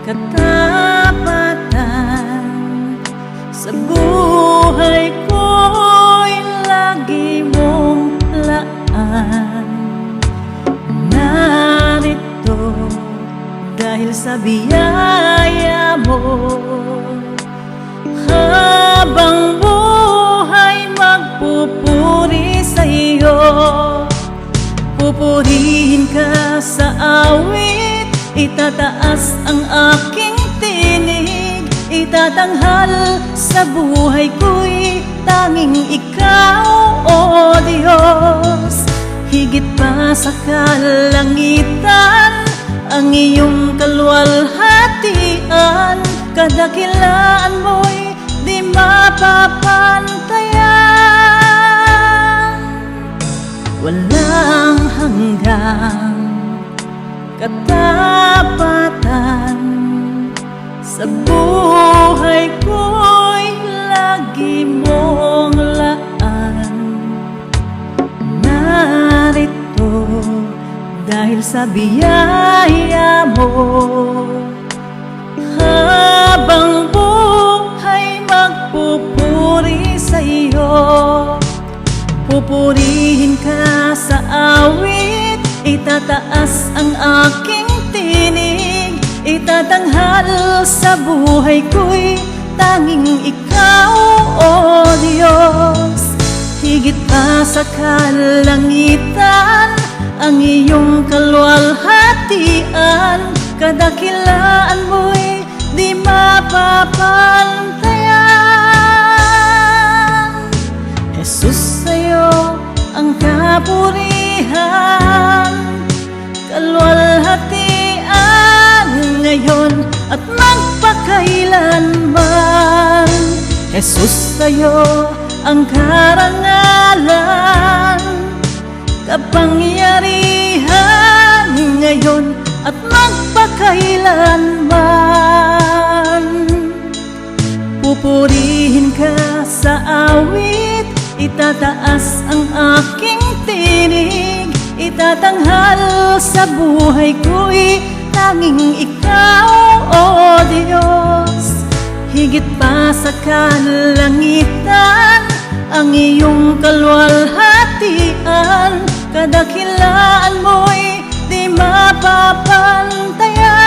katapatan. Sa buhay ko'y lagi mong laan. Narito dahil sa biyaya mo, habang buhay magpupuri sa iyo. Pupurihin ka sa awit, itataas ang aking tinig. Itatanghal sa buhay ko'y tanging ikaw, O Diyos. Higit pa sa kalangitan ang iyong kaluwalhatian. Kadakilaan mo'y di mapapantayan. Walang hanggang katapatan. Sa buhay ko'y lagi mong laan. Narito dahil sa biyaya mo, habang buhay magpupuri sa iyo. Pupurihin ka sa awit, itataas ang aking tinig. Itatanghal sa buhay ko'y tanging ikaw, O Diyos. Higit pa sa kalangitan ang iyong kaluwalhatian. Kadakilaan mo'y di mapapantayan. Jesus, sa'yo ang kapurihan, kaluwalhatian ngayon at magpakailanman. Jesus, sa'yo ang karangalan, kapangyarihan ngayon at magpakailanman. Pupurihin ka sa awit, itataas ang aking tinig. Itatanghal sa buhay ko'y tanging ikaw, O Diyos. Higit pa sa kalangitan ang iyong kaluwalhatian. Kadakilaan mo'y di mapapantayan.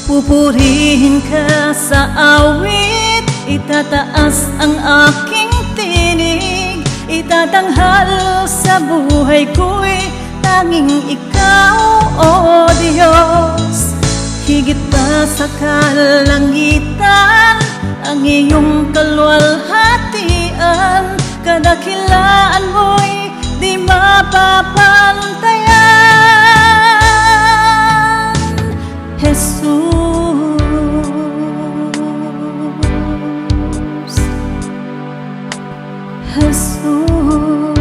Pupurihin ka sa awit, itataas ang aking tinig. Itatanghal sa buhay ko'y tanging ikaw, O Diyos. Higit pa sa kalangitan ang iyong kaluwalhatian. Kadakilaan mo'y di mapapantayan. Jesus, Jesus.